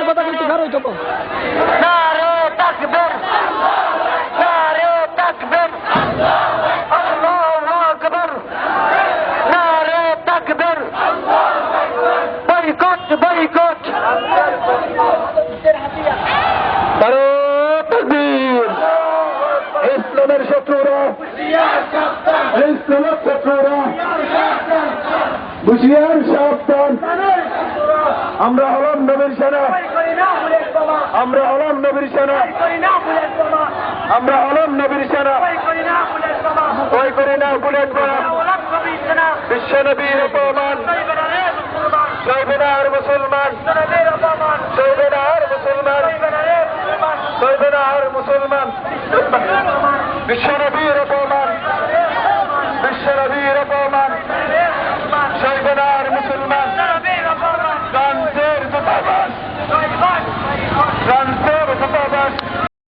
কথা কিন্তু খারাপ হইতো নারে তাকবীর নারে তাকবীর আল্লাহু আকবার নারে তাকবীর বয়কট বয়কট নারে তাকবীর ইসলামের শত্রুরা ইসলামের শত্রুরা হুঁশিয়ার সাবধান আমরা হলাম নবীর সেনা আমরা হলাম নবীর সেনা আমরা হলাম নবীর সেনা ভয় করি না বুলেট বোমা বিশ্ব নবীর অপমান সইবে আর মুসলমান সইবে আর মুসলমান সইবে আর মুসলমান বিশ্ব নবীর অপমান